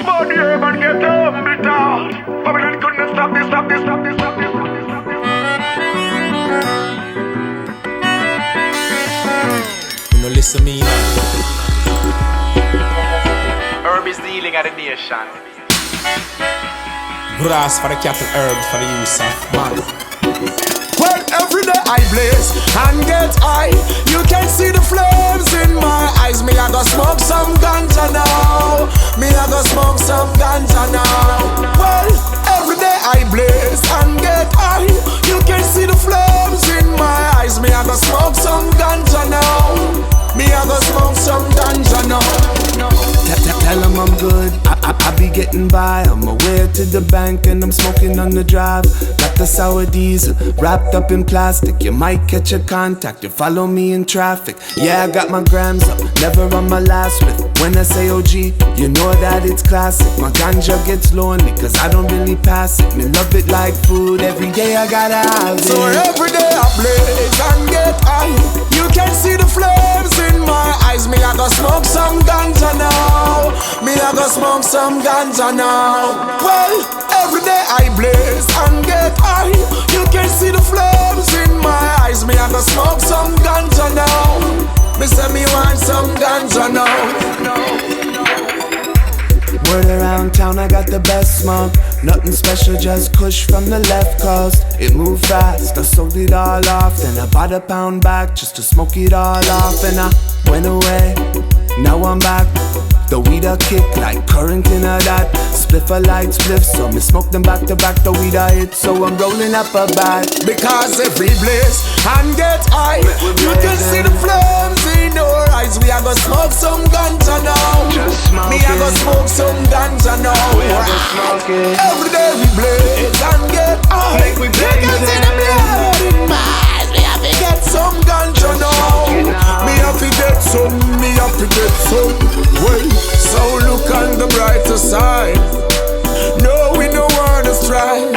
Smoke the herb and get humble down. Babylon couldn't stop this, stop this, stop this, stop this, stop this, stop this. You know, listen me now. Herb is the healing of the nation. Grass for the cattle, herb for the use of man. Well, every day I blaze and get high. You can see the flames in my eyes. Me I go smoke some ganja now. Me I go smoke some ganja now. Well, every day I blaze and get high. You can see the flames in my eyes. Me I go smoke some ganja now. Me I go smoke some ganja now. Tell them I'm good, I be getting by. I'm away to the bank and I'm smoking on the drive. Got the sour diesel wrapped up in plastic. You might catch a contact, you follow me in traffic. Yeah, I got my grams up, never on my last with. When I say OG, you know that it's classic. My ganja gets lonely cause I don't really pass it. Me love it like food, every day I gotta have it. So every day I blaze and get high. You can see the flames in my eyes. Me I go smoke some ganja now. Me I go smoke some ganja now. Well, every day I blaze and get high. You can see the flames in my eyes. Me I go smoke some ganja now. Me say me want some ganja now. Word around town, I got the best smoke. Nothing special, just kush from the left coast. It moved fast, I sold it all off. Then I bought a pound back just to smoke it all off. And I went away, now I'm back. The weed a kick like current in a that. Spliff a light spliff, so me smoke them back to back. The weed a hit, so I'm rolling up a bag. Because every blaze and get high. You can see the flames in our eyes. We are gonna smoke some ganja now. Me I go smoke some ganja now. Every day we blaze and get high. You can see the blood in my eyes. We have to get some ganja now. Me have to get some, me have to get some. Well, so look on the brighter side. No, we don't wanna strive.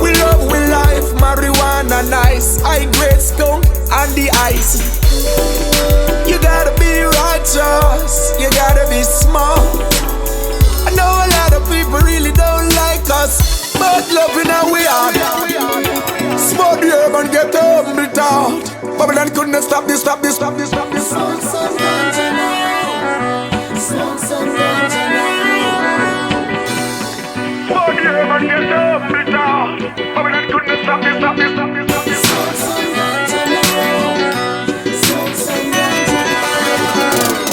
We love, we life, marijuana nice. High grade skunk and the ice. You gotta be righteous, you gotta be smart. I know a lot of people really don't like us, but loving how we are. Smoke the herb and get humble out. Babylon couldn't stop this, stop this, stop this, stop this. Smoke some ganja now. Smoke some ganja now. Smoke the herb and get humble out. Babylon couldn't stop this, stop this, stop this, stop this. Smoke some ganja now. Smoke some ganja now.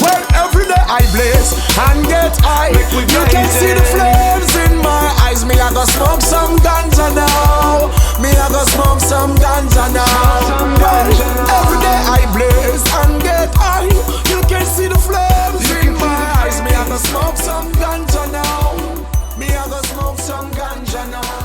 Well, every day I blaze and get high. You can see the flames in my eyes. Me I go smoke some ganja now. Me I go smoke some ganja now. Well, every day I blaze and get high. You can see the flames in my eyes. Me I go smoke some ganja now. Me I go smoke some ganja now.